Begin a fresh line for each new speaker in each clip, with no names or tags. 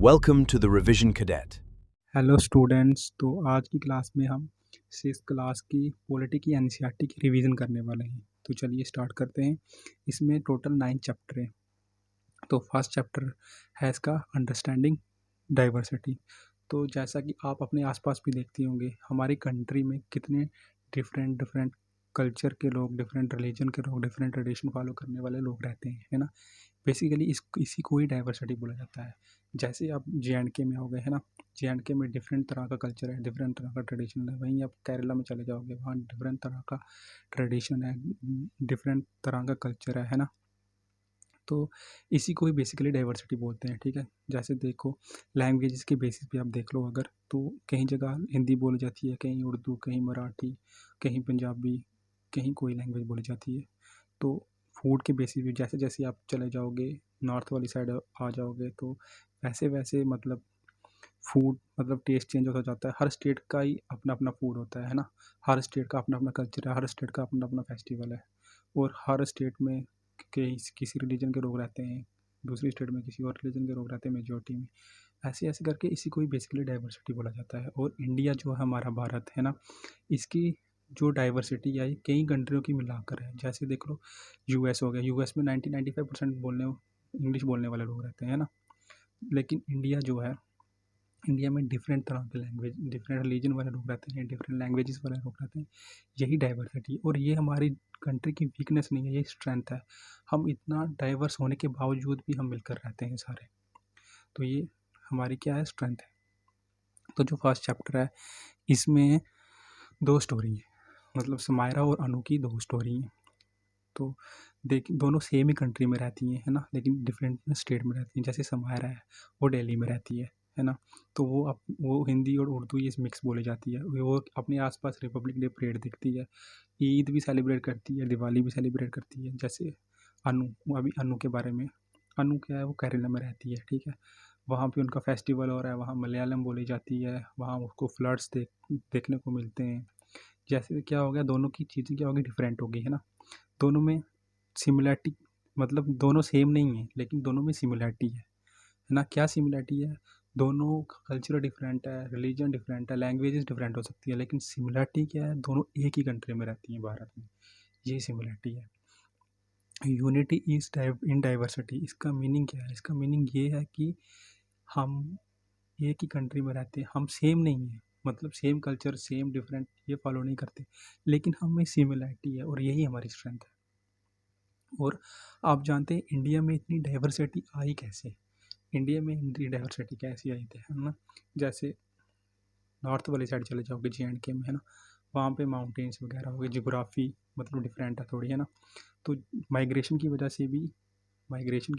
Welcome to the Revision Cadet.
Hello students. तो आज की क्लास में हम 6th क्लास की पॉलिटी की एनसीईआरटी की रिवीजन करने वाले हैं। तो चलिए स्टार्ट करते हैं। इसमें टोटल 9 चैप्टर हैं। तो फर्स्ट चैप्टर है इसका अंडरस्टैंडिंग डाइवर्सिटी। तो जैसा कि आप अपने आसपास भी देखते होंगे, हमारी कंट्री में कितने डिफरेंट डिफरेंट कल्चर के लोग, डिफरेंट रिलीजन के लोग, डिफरेंट ट्रेडिशन फॉलो करने वाले लोग रहते हैं, है ना। बेसिकली इसी को ही डाइवर्सिटी बोला जाता है। जैसे आप JNK में हो गए, है ना, JNK में डिफरेंट तरह का कल्चर है, डिफरेंट तरह का ट्रेडिशन है। वहीं आप केरला में चले जाओगे, वहाँ डिफरेंट तरह का ट्रेडिशन है, डिफरेंट तरह का कल्चर है ना। तो इसी को ही बेसिकली डाइवर्सिटी बोलते हैं, ठीक है। जैसे देखो, लैंग्वेजेस के बेसिस पे आप देख लो अगर, तो कहीं जगह हिंदी बोली जाती है, कहीं उर्दू, कहीं मराठी, कहीं पंजाबी, कहीं कोई लैंग्वेज बोली जाती है। तो फूड के बेसिस पे जैसे जैसे आप चले जाओगे, नॉर्थ वाली साइड आ जाओगे, तो वैसे वैसे मतलब फूड मतलब टेस्ट चेंज होता जाता है। हर स्टेट का ही अपना अपना फूड होता है ना। हर स्टेट का अपना अपना कल्चर है, हर स्टेट का अपना अपना फेस्टिवल है। और हर स्टेट में किसी रिलीजन के लोग रहते हैं, दूसरी स्टेट में किसी और रिलीजन के लोग रहते हैं मेजोरिटी में। ऐसे ऐसे करके इसी को ही बेसिकली डाइवर्सिटी बोला जाता है। और इंडिया जो है, हमारा भारत है ना, इसकी जो डाइवर्सिटी है कई कंट्रियों की मिलाकर है। जैसे देख लो, US हो गया, US में 90-95% इंग्लिश बोलने वाले लोग रहते हैं ना। लेकिन इंडिया जो है, इंडिया में डिफरेंट तरह के लैंग्वेज, डिफरेंट रिलीजन वाले लोग रहते हैं, डिफरेंट लैंग्वेजेस वाले लोग रहते हैं। यही डाइवर्सिटी, और ये हमारी कंट्री की वीकनेस नहीं है, ये स्ट्रेंथ है। हम इतना डाइवर्स होने के बावजूद भी हम मिलकर रहते हैं सारे। तो ये हमारी क्या है, स्ट्रेंथ है। तो जो फर्स्ट चैप्टर है, इसमें 2 स्टोरी है, मतलब समायरा और अनु की 2 स्टोरी हैं। तो देख, दोनों सेम ही कंट्री में रहती हैं, है ना, लेकिन डिफरेंट स्टेट में रहती हैं। जैसे समायरा है, वो दिल्ली में रहती है ना। तो वो हिंदी और उर्दू ये मिक्स बोली जाती है। वो अपने आसपास रिपब्लिक डे परेड दिखती है, ईद भी सेलिब्रेट करती है, दिवाली भी सेलिब्रेट करती है। जैसे अभी अनु के बारे में, अनु क्या है, वो केरला में रहती है, ठीक है। वहाँ पे उनका फेस्टिवल हो रहा है, वहाँ मलयालम बोली जाती है, वहाँ उसको फ्लड्स देखने को मिलते हैं। जैसे क्या हो गया, दोनों की चीज़ें क्या होगी, डिफरेंट होगी, है ना। दोनों में सिमिलैरिटी, मतलब दोनों सेम नहीं है, लेकिन दोनों में सिमिलैरिटी है ना। क्या सिमिलैरिटी है, दोनों का कल्चर डिफरेंट है, रिलीजन डिफरेंट है, लैंग्वेजेस डिफरेंट हो सकती है, लेकिन सिमिलैरिटी क्या है, दोनों एक ही कंट्री में रहती हैं, भारत में। ये सिमिलैरिटी है। यूनिटी इज इन डाइवर्सिटी, इसका मीनिंग क्या है, इसका मीनिंग ये है कि हम एक ही कंट्री में रहते हैं, हम सेम नहीं है, मतलब सेम कल्चर, सेम डिफरेंट ये फॉलो नहीं करते, लेकिन हमें सिमिलैरिटी है, और यही हमारी स्ट्रेंथ है। और आप जानते हैं इंडिया में इतनी डाइवर्सिटी आई कैसे, इंडिया में इतनी डाइवर्सिटी कैसी आई थी, है ना। जैसे नॉर्थ वाली साइड चले जाओगे, JNK में, है ना, वहाँ पे माउंटेन्स वगैरह हो गए, जियोग्राफी मतलब डिफरेंट है थोड़ी, है ना। तो माइग्रेशन की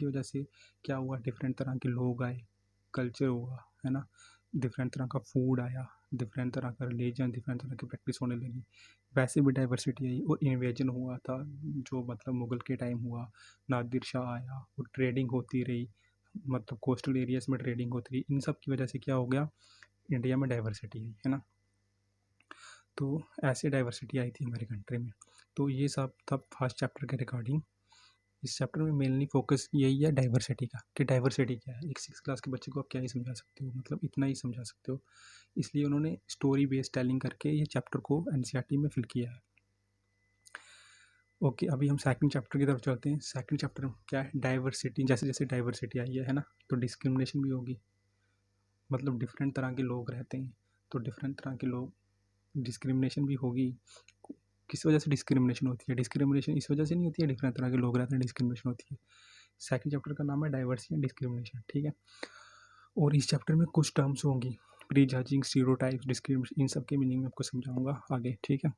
वजह से क्या हुआ, डिफरेंट तरह के लोग आए, कल्चर हुआ, है ना, डिफरेंट तरह का फूड आया, डिफरेंट तरह का रिलीजन, डिफरेंट तरह की प्रैक्टिस होने लगी। वैसे भी डाइवर्सिटी आई, और इन्वेजन हुआ था, जो मतलब मुगल के टाइम हुआ, नादिर शाह आया, और ट्रेडिंग होती रही, मतलब कोस्टल एरियाज में ट्रेडिंग होती रही। इन सब की वजह से क्या हो गया, इंडिया में डाइवर्सिटी आई, है ना। तो ऐसे डाइवर्सिटी आई थी हमारी कंट्री में। तो ये सब तब फर्स्ट चैप्टर के रिगार्डिंग। इस चैप्टर में मेनली फोकस यही है डाइवर्सिटी का, कि डाइवर्सिटी क्या है। एक 6th क्लास के बच्चे को आप क्या ही समझा सकते हो, मतलब इतना ही समझा सकते हो। इसलिए उन्होंने स्टोरी बेस्ड टेलिंग करके ये चैप्टर को एनसीईआरटी में फिल किया है। ओके, अभी हम सेकंड चैप्टर की तरफ चलते हैं। सेकंड चैप्टर क्या है, डाइवर्सिटी। जैसे जैसे डाइवर्सिटी आई है ना, तो डिस्क्रिमिनेशन भी होगी, मतलब डिफरेंट तरह के लोग रहते हैं, तो डिफरेंट तरह के लोग, डिस्क्रिमिनेशन भी होगी। किस वजह से डिस्क्रिमिनेशन होती है, डिस्क्रिमिनेशन इस वजह से नहीं होती है, डिफरेंट तरह के लोग रहते हैं, डिस्क्रिमिनेशन होती है। सेकंड चैप्टर का नाम है डाइवर्सिटी एंड डिस्क्रिमिनेशन, ठीक है। और इस चैप्टर में कुछ टर्म्स होंगी, प्री जजिंग, स्टीरियोटाइप्स, डिस्क्रिमिनेशन, इन सब के मीनिंग में आपको समझाऊंगा आगे, ठीक है।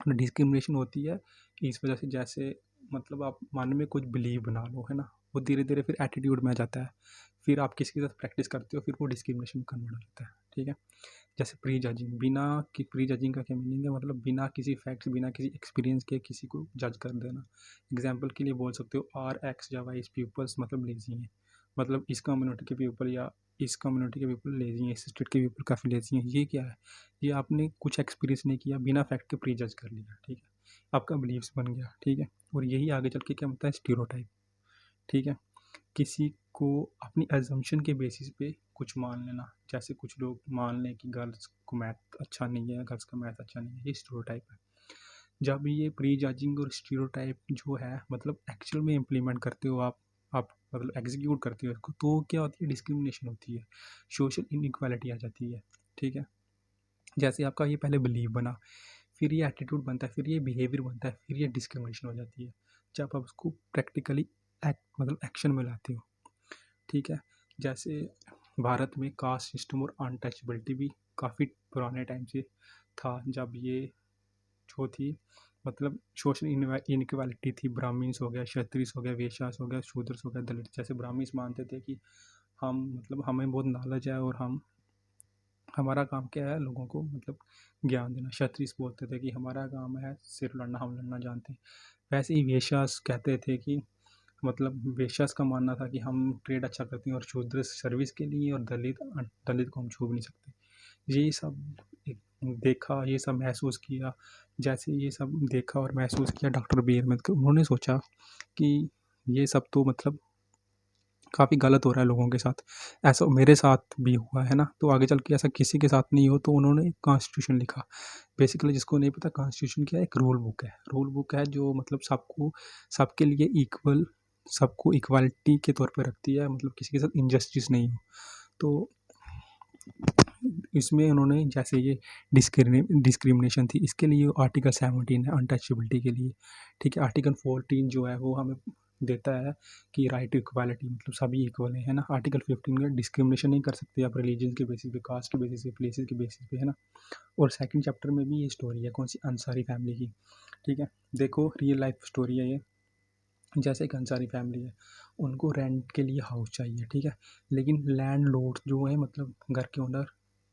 डिस्क्रिमिनेशन होती है इस वजह से, जैसे मतलब आप मन में कुछ बिलीव बना लो, है ना, वो धीरे धीरे फिर एटीट्यूड में आ जाता है, फिर आप किसी के साथ प्रैक्टिस करते हो, फिर वो डिस्क्रिमिनेशन कन्वर्ट हो जाता है, ठीक है। जैसे प्री जजिंग, प्री जजिंग का क्या मीनिंग है, मतलब बिना किसी फैक्ट्स, बिना किसी एक्सपीरियंस के किसी को जज कर देना। एग्जाम्पल के लिए बोल सकते हो, R, X या Y पीपल्स मतलब लेजी हैं, मतलब इस कम्युनिटी के पीपल या इस कम्युनिटी के पीपल लेजी हैं, इस स्टेट के पीपल काफ़ी लेजी हैं। ये क्या है, ये आपने कुछ एक्सपीरियंस नहीं किया, बिना फैक्ट के प्री जज कर लिया, ठीक है, आपका बिलीव्स बन गया, ठीक है। और यही आगे चल के क्या होता है, स्टीरियोटाइप, ठीक है। किसी को अपनी अजम्पशन के बेसिस पे कुछ मान लेना। जैसे कुछ लोग मान लें कि गर्ल्स को मैथ अच्छा नहीं है, गर्ल्स का मैथ अच्छा नहीं है, ये स्टीरियोटाइप है। जब ये प्री जजिंग और स्टीरियोटाइप जो है मतलब एक्चुअल में इम्प्लीमेंट करते हो आप मतलब एग्जीक्यूट करते हो इसको, तो क्या होती है, डिस्क्रिमिनेशन होती है, सोशल इनइक्वालिटी आ जाती है। ठीक है, जैसे आपका ये पहले बिलीव बना, फिर ये एटीट्यूड बनता है, फिर ये बिहेवियर बनता है, फिर ये डिस्क्रिमिनेशन हो जाती है जब आप उसको प्रैक्टिकली मतलब एक्शन में लाते हो। ठीक है, जैसे भारत में कास्ट सिस्टम और अनटचबिलिटी भी काफ़ी पुराने टाइम से था, जब ये जो थी मतलब सोशल इनइक्वालिटी थी। ब्राह्मण्स हो गया, क्षत्रिय हो गया, वैश्यास हो गया, शूद्र हो गया, दलित। जैसे ब्राह्मण्स मानते थे कि हम मतलब हमें बहुत नॉलेज है और हमारा काम क्या है, लोगों को मतलब ज्ञान देना। क्षत्रिय बोलते थे कि हमारा काम है सिर्फ लड़ना, हम लड़ना जानते हैं। वैसे ही वैश्यास कहते थे कि मतलब वैश्यास का मानना था कि हम ट्रेड अच्छा करते हैं, और शूद्र सर्विस के लिए, और दलित दलित को हम छू भी नहीं सकते। ये सब देखा, ये सब महसूस किया। जैसे ये सब देखा और महसूस किया डॉक्टर बी आर अम्बेडकर, उन्होंने सोचा कि ये सब तो मतलब काफ़ी गलत हो रहा है लोगों के साथ, ऐसा मेरे साथ भी हुआ है ना, तो आगे चल के ऐसा किसी के साथ नहीं हो। तो उन्होंने एक कॉन्स्टिट्यूशन लिखा। बेसिकली जिसको नहीं पता, कॉन्स्टिट्यूशन क्या है, एक रूल बुक है। रूल बुक है जो मतलब सबको, सबके लिए इक्वल, सबको इक्वालिटी के तौर पे रखती है, मतलब किसी के साथ इनजस्टिस नहीं हो। तो इसमें उन्होंने जैसे ये डिस्क्रिमिनेशन थी, इसके लिए आर्टिकल 17 है अनटचेबिलिटी के लिए। ठीक है, आर्टिकल 14 जो है वो हमें देता है कि राइट टू इक्वालिटी, मतलब सभी इक्वल है ना। आर्टिकल 15 में डिस्क्रिमिनेशन नहीं कर सकते आप रिलीजन के बेसिस पे, कास्ट के बेसिस पे, प्लेसेस के बेसिस पे, है ना। और सेकंड चैप्टर में भी ये स्टोरी है, कौन सी, अंसारी फैमिली की। ठीक है, देखो रियल लाइफ स्टोरी है ये। जैसे एक अंसारी फैमिली है, उनको रेंट के लिए हाउस चाहिए। ठीक है, लेकिन लैंड लॉर्ड जो है मतलब घर के ओनर,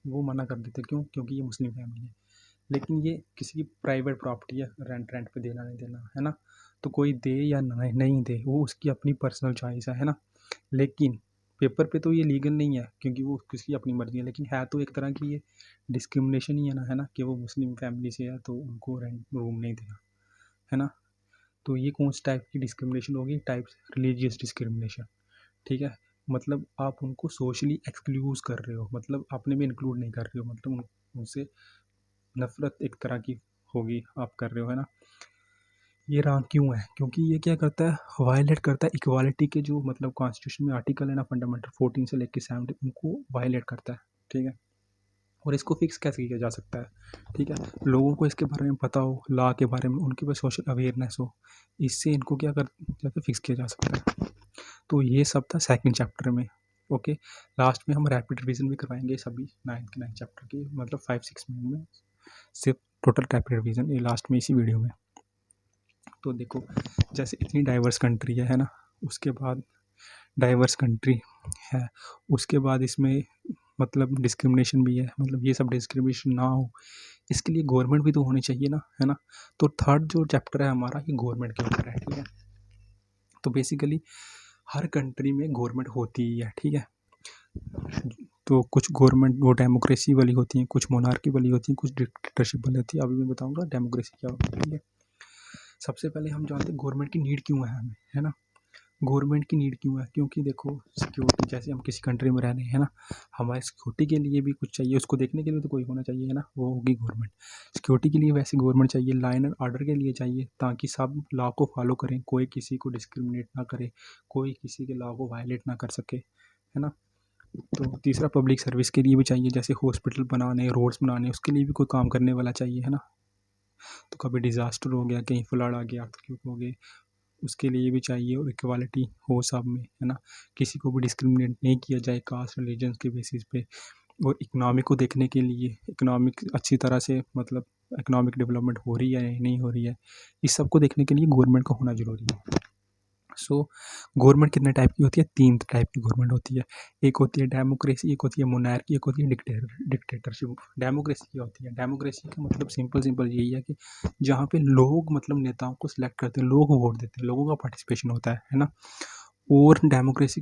वो मना कर देते। क्यों? क्योंकि ये मुस्लिम फैमिली है। लेकिन ये किसी की प्राइवेट प्रॉपर्टी है, रेंट पे देना नहीं देना, है ना। तो कोई दे या नहीं दे, वो उसकी अपनी पर्सनल चॉइस है ना। लेकिन पेपर पे तो ये लीगल नहीं है, क्योंकि वो किसकी अपनी मर्जी है। लेकिन है तो एक तरह की ये डिस्क्रिमिनेशन ही है ना, है ना, कि वो मुस्लिम फैमिली से है तो उनको रेंट रूम नहीं देना, है ना। तो ये कौन सी टाइप की डिस्क्रिमिनेशन होगी? Type religious discrimination. ठीक है, मतलब आप उनको सोशली एक्सक्लूज कर रहे हो, मतलब अपने में इंक्लूड नहीं कर रहे हो, मतलब उनसे नफरत एक तरह की होगी, आप कर रहे हो, है ना। ये रॉन्ग क्यों है? क्योंकि ये क्या करता है, वायलेट करता है इक्वालिटी के जो मतलब कॉन्स्टिट्यूशन में आर्टिकल है ना, फंडामेंटल 14 से लेकर 17, उनको वायलेट करता है। ठीक है, और इसको फिक्स कैसे किया जा सकता है? ठीक है, लोगों को इसके बारे में पता हो, लॉ के बारे में उनके पास सोशल अवेयरनेस हो, इससे इनको क्या कर जाता है, फिक्स किया जा सकता है। तो ये सब था सेकंड चैप्टर में। ओके, लास्ट में हम रैपिड रिवीजन भी करवाएंगे सभी 9th चैप्टर की, मतलब 5-6 मिनट में सिर्फ टोटल रैपिड रिवीजन, ये लास्ट में इसी वीडियो में। तो देखो, जैसे इतनी डाइवर्स कंट्री है ना, उसके बाद डाइवर्स कंट्री है, उसके बाद इसमें मतलब डिस्क्रिमिनेशन भी है, मतलब ये सब डिस्क्रिमिनेशन ना हो, इसके लिए गवर्नमेंट भी तो होनी चाहिए ना, है ना। तो थर्ड जो चैप्टर है हमारा, ये गवर्नमेंट के ऊपर है। ठीक है, तो बेसिकली हर कंट्री में गवर्नमेंट होती ही है। ठीक है, तो कुछ गवर्नमेंट वो डेमोक्रेसी वाली होती हैं, कुछ मोनार्की वाली होती हैं, कुछ डिक्टेटरशिप वाली होती है। अभी मैं बताऊंगा डेमोक्रेसी क्या होती है। ठीक है, सबसे पहले हम जानते हैं गवर्नमेंट की नीड क्यों है हमें, है ना। गवर्नमेंट की नीड क्यों है? क्योंकि देखो सिक्योरिटी, जैसे हम किसी कंट्री में रह रहे हैं ना, हमारे सिक्योरिटी के लिए भी कुछ चाहिए, उसको देखने के लिए तो कोई होना चाहिए, है ना, वो होगी गवर्नमेंट। सिक्योरिटी के लिए वैसे गवर्नमेंट चाहिए, लाइन एंड ऑर्डर के लिए चाहिए, ताकि सब लॉ को फॉलो करें, कोई किसी को डिस्क्रिमिनेट ना करे, कोई किसी के लॉ को वायलेट ना कर सके, है ना। तो तीसरा पब्लिक सर्विस के लिए भी चाहिए, जैसे हॉस्पिटल बनाने, रोड्स बनाने, उसके लिए भी कोई काम करने वाला चाहिए, है ना। तो कभी डिज़ास्टर हो गया, कहीं फ्लड आ गया, अर्थक्वेक हो गए, उसके लिए भी चाहिए, और इक्वालिटी हो सब में, है ना। किसी को भी डिस्क्रिमिनेट नहीं किया जाए कास्ट रिलीजन के बेसिस पे। और इकोनॉमिक को देखने के लिए, इकोनॉमिक अच्छी तरह से मतलब इकोनॉमिक डेवलपमेंट हो रही है नहीं हो रही है, इस सब को देखने के लिए गवर्नमेंट का होना ज़रूरी है। सो गवर्नमेंट कितने टाइप की होती है? 3 टाइप की गवर्नमेंट होती है। एक होती है डेमोक्रेसी, एक होती है मोनार्की, एक होती है डिक्टेटरशिप। डेमोक्रेसी क्या होती है? डेमोक्रेसी का मतलब सिंपल यही है कि जहाँ पे लोग मतलब नेताओं को सिलेक्ट करते हैं, लोग वोट देते हैं, लोगों का पार्टिसिपेशन होता है ना। और डेमोक्रेसी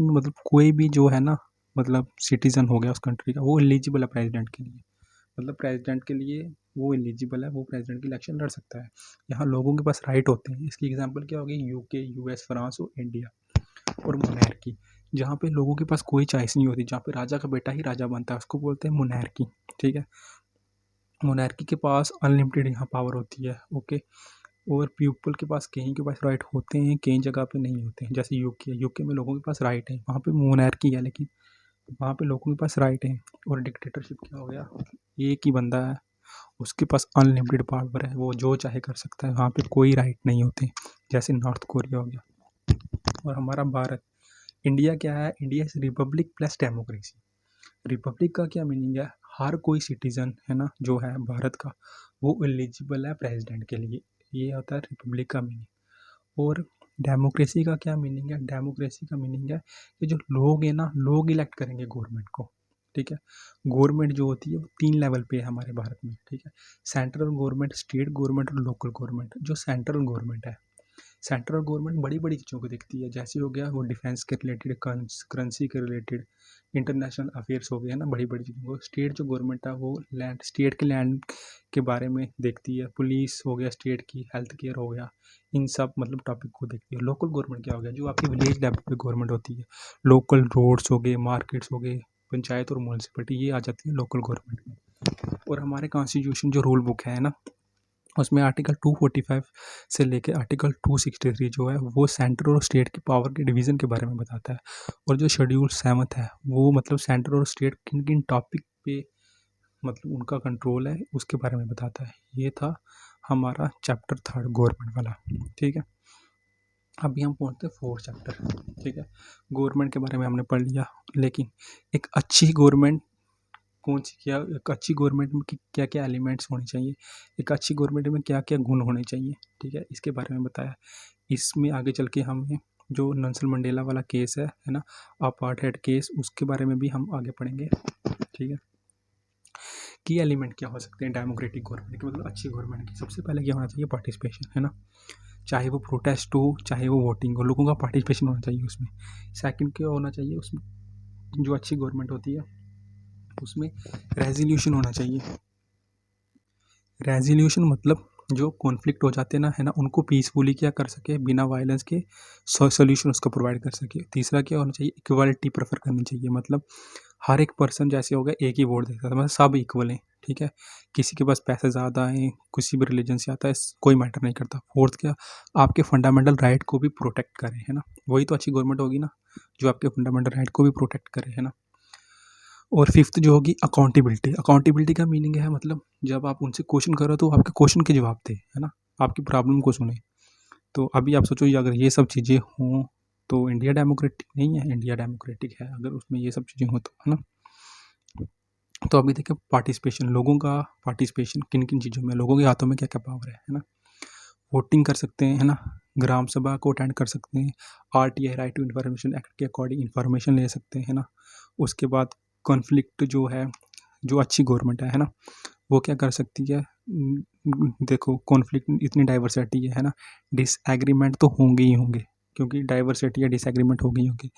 में मतलब कोई भी जो है ना, मतलब सिटीजन हो गया उस कंट्री का, वो एलिजिबल है प्रेसिडेंट के लिए, मतलब प्रेसिडेंट के लिए वो एलिजिबल है, वो प्रेसिडेंट की इलेक्शन लड़ सकता है। यहाँ लोगों के पास राइट होते हैं। इसकी एग्जांपल क्या होगी? यूके, यूएस, फ्रांस और इंडिया। और मोनैर्की, जहाँ पे लोगों के पास कोई चॉइस नहीं होती, जहाँ पे राजा का बेटा ही राजा बनता है, उसको बोलते हैं मोनैर्की। ठीक है, मोनैर्की के पास अनलिमिटेड यहाँ पावर होती है। ओके, और पीपल के पास कहीं के पास राइट होते हैं, कई जगह पे नहीं होते हैं। जैसे यूके, यूके में लोगों के पास राइट है, वहाँ पे मोनैर्की है, लेकिन वहाँ पे लोगों के पास राइट है। और डिक्टेटरशिप क्या हो गया, एक ही बंदा है, उसके पास अनलिमिटेड पावर है, वो जो चाहे कर सकता है, वहाँ पे कोई राइट नहीं होते, जैसे नॉर्थ कोरिया हो गया। और हमारा भारत, इंडिया क्या है, India is Republic plus democracy. Republic का क्या मीनिंग है, हर कोई सिटीजन है ना जो है भारत का, वो एलिजिबल है प्रेसिडेंट के लिए, ये होता है रिपब्लिक का मीनिंग। और डेमोक्रेसी का क्या मीनिंग है, डेमोक्रेसी का मीनिंग है कि जो लोग हैं ना, लोग इलेक्ट करेंगे गवर्नमेंट को। ठीक है, गवर्नमेंट जो होती है वो 3 लेवल पे है हमारे भारत में। ठीक है, सेंट्रल गवर्नमेंट, स्टेट गवर्नमेंट और लोकल गवर्नमेंट। जो सेंट्रल गवर्नमेंट है, सेंट्रल गवर्नमेंट बड़ी बड़ी चीज़ों को देखती है, जैसे हो गया वो डिफेंस के रिलेटेड, करेंसी के रिलेटेड, इंटरनेशनल अफेयर्स हो गए, है ना, बड़ी बड़ी चीज़ों को। स्टेट जो गवर्नमेंट है वो लैंड, स्टेट के लैंड के बारे में देखती है, पुलिस हो गया स्टेट की, हेल्थ केयर हो गया, इन सब मतलब टॉपिक को देखती है। लोकल गवर्नमेंट क्या हो गया, जो आपकी विलेज लेवल पे गवर्नमेंट होती है, लोकल रोड्स हो गए, मार्केट्स हो गए, पंचायत और म्यूनसिपलिटी, ये आ जाती है लोकल गवर्नमेंट में। और हमारे कॉन्स्टिट्यूशन जो रूल बुक है ना, उसमें आर्टिकल 245 से लेके आर्टिकल 263 जो है वो सेंटर और स्टेट की पावर के डिवीज़न के बारे में बताता है। और जो शेड्यूल 7 है वो मतलब सेंटर और स्टेट किन किन टॉपिक पे मतलब उनका कंट्रोल है उसके बारे में बताता है। ये था हमारा चैप्टर 3 गवर्नमेंट वाला। ठीक है, अभी हम पहुँचते हैं 4th चैप्टर। ठीक है, गवर्नमेंट के बारे में हमने पढ़ लिया, लेकिन एक अच्छी गवर्नमेंट कौन सी, क्या एक अच्छी गवर्नमेंट में क्या क्या एलिमेंट्स होने चाहिए, एक अच्छी गवर्नमेंट में क्या क्या गुण होने चाहिए। ठीक है, इसके बारे में बताया। इसमें आगे चल के हमें जो नेल्सन मंडेला वाला केस है ना, अपार्थाइड केस, उसके बारे में भी हम आगे पढ़ेंगे। ठीक है, की एलिमेंट क्या हो सकते हैं डेमोक्रेटिक गवर्नमेंट के, मतलब अच्छी गवर्नमेंट की। सबसे पहले क्या होना चाहिए, पार्टिसिपेशन, है ना, चाहे वो प्रोटेस्ट हो चाहे वो वोटिंग हो, लोगों का पार्टिसिपेशन होना चाहिए उसमें। सेकंड क्या होना चाहिए उसमें, जो अच्छी गवर्नमेंट होती है उसमें रेजोल्यूशन होना चाहिए। रेजोल्यूशन मतलब जो कॉन्फ्लिक्ट हो जाते हैं ना, है ना, उनको पीसफुली क्या कर सके, बिना वायलेंस के सोल्यूशन उसका प्रोवाइड कर सके। तीसरा क्या होना चाहिए, इक्वालिटी प्रेफर करनी चाहिए, मतलब हर एक पर्सन जैसे होगा एक ही वोट दे सकता है, मतलब सब इक्वल हैं। ठीक है, किसी के पास पैसे ज़्यादा हैं, किसी भी रिलीजन से आता है, कोई मैटर नहीं करता। फोर्थ क्या, आपके फंडामेंटल राइट को भी प्रोटेक्ट करे, है ना, वही तो अच्छी गवर्नमेंट होगी ना, जो आपके फंडामेंटल राइट को भी प्रोटेक्ट करे, है ना। और फिफ्थ जो होगी अकाउंटेबिलिटी। अकाउंटेबिलिटी का मीनिंग है मतलब जब आप उनसे क्वेश्चन करो तो आपके क्वेश्चन के जवाब दें, है ना, आपकी प्रॉब्लम को सुने। तो अभी आप सोचो अगर ये सब चीज़ें हों तो इंडिया डेमोक्रेटिक नहीं है, इंडिया डेमोक्रेटिक है अगर उसमें ये सब चीज़ें हों तो, है ना। तो अभी देखें पार्टिसिपेशन, लोगों का पार्टिसिपेशन किन किन चीज़ों में, लोगों के हाथों में क्या क्या पावर है ना। वोटिंग कर सकते हैं, है ना, ग्राम सभा को अटेंड कर सकते हैं, RTI right to information act के अकॉर्डिंग इन्फॉर्मेशन ले सकते हैं, है ना। उसके बाद कॉन्फ्लिक्ट जो है, जो अच्छी गवर्नमेंट है ना, वो क्या कर सकती है, देखो कॉन्फ्लिक्ट इतनी डाइवर्सिटी है ना, डिसएग्रीमेंट तो होंगे ही होंगे, क्योंकि डाइवर्सिटी या डिसएग्रीमेंट होगी ही होगी।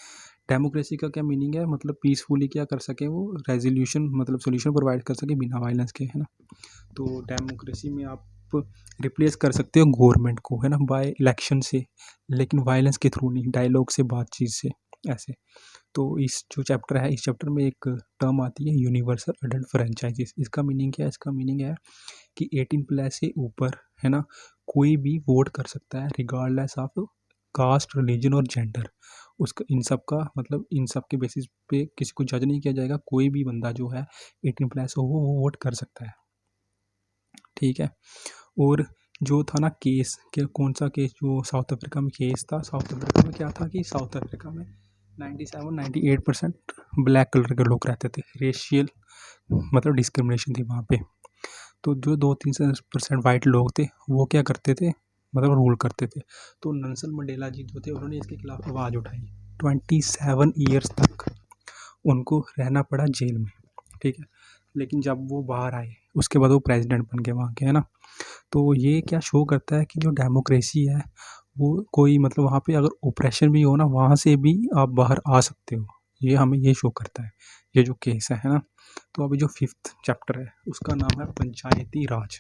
डेमोक्रेसी का क्या मीनिंग है, मतलब पीसफुली क्या कर सके वो, रेजोल्यूशन मतलब सोल्यूशन प्रोवाइड कर सके बिना वायलेंस के, है ना। तो डेमोक्रेसी में आप रिप्लेस कर सकते हो गवर्नमेंट को, है ना, बाय इलेक्शन से, लेकिन वायलेंस के थ्रू नहीं, डायलॉग से, बातचीत से, ऐसे। तो इस जो चैप्टर है, इस चैप्टर में एक टर्म आती है यूनिवर्सल अडल्ट फ्रेंचाइजीज। इसका मीनिंग क्या है, इसका मीनिंग है कि 18+ से ऊपर, है ना, कोई भी वोट कर सकता है रिगार्डलेस ऑफ कास्ट, रिलीजन और जेंडर। उसका इन सब का मतलब इन सब के बेसिस पे किसी को जज नहीं किया जाएगा, कोई भी बंदा जो है 18+ हो वो वोट कर सकता है। ठीक है, और जो था ना केस, क्या कौन सा केस, जो साउथ अफ्रीका में केस था, साउथ अफ्रीका में क्या था कि साउथ अफ्रीका में 97-98% ब्लैक कलर के लोग रहते थे, रेशियल मतलब डिस्क्रिमिनेशन थी वहाँ पे। तो जो 2-3% वाइट लोग थे वो क्या करते थे, मतलब रूल करते थे। तो नेल्सन मंडेला जी जो थे उन्होंने इसके खिलाफ आवाज़ उठाई, 27 ईयर्स तक उनको रहना पड़ा जेल में। ठीक है, लेकिन जब वो बाहर आए उसके बाद वो प्रेसिडेंट बन गए वहाँ के, है ना। तो ये क्या शो करता है कि जो डेमोक्रेसी है वो कोई मतलब वहाँ पे अगर ओप्रेशन भी हो ना, वहाँ से भी आप बाहर आ सकते हो, ये हमें ये शो करता है ये जो केस है ना। तो अभी जो 5th चैप्टर है उसका नाम है पंचायती राज।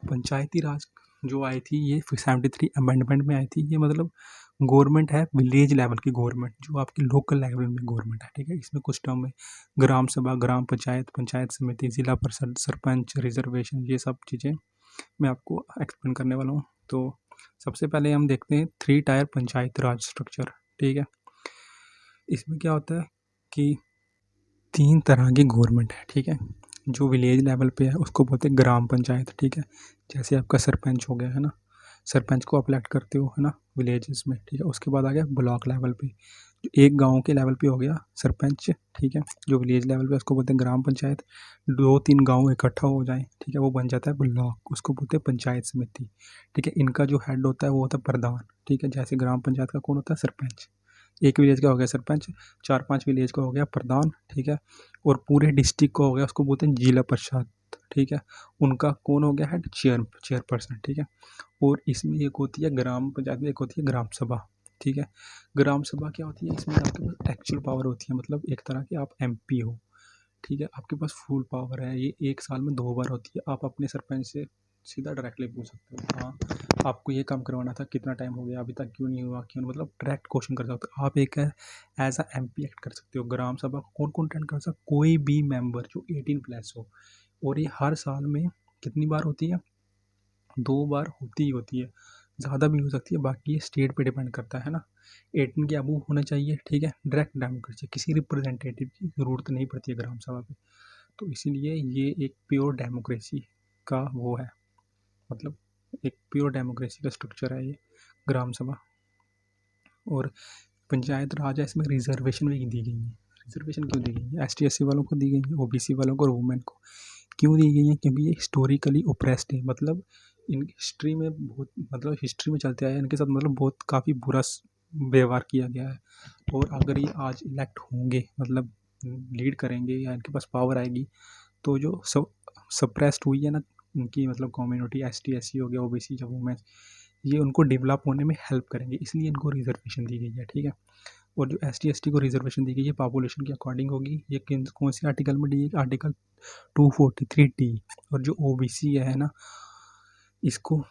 पंचायती राज जो आई थी ये 73 अमेंडमेंट में आई थी, ये मतलब गवर्नमेंट है विलेज लेवल की गवर्नमेंट, जो आपकी लोकल लेवल में गवर्नमेंट है, ठीक है। इसमें कुछ टर्म है, ग्राम सभा, ग्राम पंचायत, पंचायत समिति, जिला परिषद, सरपंच, रिजर्वेशन, ये सब चीज़ें मैं आपको एक्सप्लेन करने वाला हूँ। तो सबसे पहले हम देखते हैं 3 टायर पंचायत राज स्ट्रक्चर, ठीक है। इसमें क्या होता है कि 3 तरह की गवर्नमेंट है, ठीक है। जो विलेज लेवल पे है उसको बोलते हैं ग्राम पंचायत, ठीक है। जैसे आपका सरपंच हो गया है ना, सरपंच को आप इलेक्ट करते हो है ना विलेजेस में, ठीक है। उसके बाद आ गया ब्लॉक लेवल पे, जो एक गांव के लेवल पे हो गया सरपंच, ठीक है। जो विलेज लेवल पे उसको बोलते हैं ग्राम पंचायत। 2-3 गांव इकट्ठा हो जाए, ठीक है, वो बन जाता है ब्लॉक, उसको बोलते हैं पंचायत समिति, ठीक है। इनका जो हेड होता है वो होता है प्रधान, ठीक है। जैसे ग्राम पंचायत का कौन होता है? सरपंच। एक विलेज का हो गया सरपंच, 4-5 विलेज का हो गया प्रधान, ठीक है। और पूरे डिस्ट्रिक्ट का हो गया, उसको बोलते हैं जिला परिषद, ठीक है। उनका कौन हो गया हेड? चेयरपर्सन, ठीक है। और इसमें एक होती है ग्राम पंचायत में, एक होती है ग्राम सभा, ठीक है। ग्राम सभा क्या होती है? इसमें आपके पास एक्चुअल पावर होती है, मतलब एक तरह की आप एमपी हो, ठीक है। आपके पास फुल पावर है, ये एक साल में 2 बार होती है। आप अपने सरपंच से सीधा डायरेक्टली पूछ सकते हो, हाँ आपको ये काम करवाना था, कितना टाइम हो गया, अभी तक क्यों नहीं हुआ, क्यों, मतलब डायरेक्ट क्वेश्चन कर सकते हो आप। एक है एज अ एमपी एक्ट कर सकते हो। ग्राम सभा कौन कौन अटेंड कर सकता? कोई भी मेंबर जो 18+ हो। और ये हर साल में कितनी बार होती है? 2 बार होती ही होती है, ज़्यादा भी हो सकती है, बाकी ये स्टेट पे डिपेंड करता है ना। 18 के अबव होना चाहिए, ठीक है। डायरेक्ट डेमोक्रेसी, किसी रिप्रेजेंटेटिव की ज़रूरत नहीं पड़ती है ग्राम सभा पे। तो इसीलिए ये एक प्योर डेमोक्रेसी का वो है, मतलब एक प्योर डेमोक्रेसी का स्ट्रक्चर है ये ग्राम सभा। और पंचायत राज है, इसमें रिजर्वेशन भी दी गई है। रिजर्वेशन क्यों दी गई है? ST SC वालों को दी गई है, OBC वालों को और वुमेन को क्यों दी गई है? क्योंकि ये हिस्टोरिकली ओप्रेस्ड है, मतलब इन हिस्ट्री में बहुत, मतलब हिस्ट्री में चलते आए इनके साथ, मतलब बहुत काफ़ी बुरा व्यवहार किया गया है। और अगर ये आज इलेक्ट होंगे, मतलब लीड करेंगे या इनके पास पावर आएगी, तो जो सप्रेस्ड हुई है ना इनकी, मतलब कम्युनिटी, ST SC हो गया, OBC या वुमेन, ये उनको डेवलप होने में हेल्प करेंगे, इसलिए इनको रिजर्वेशन दी गई है, ठीक है। और जो ST ST को रिजर्वेशन दी गई है पॉपुलेशन के अकॉर्डिंग होगी। ये कौन से आर्टिकल में दी गई? Article 243D। और जो OBC है ना, इसको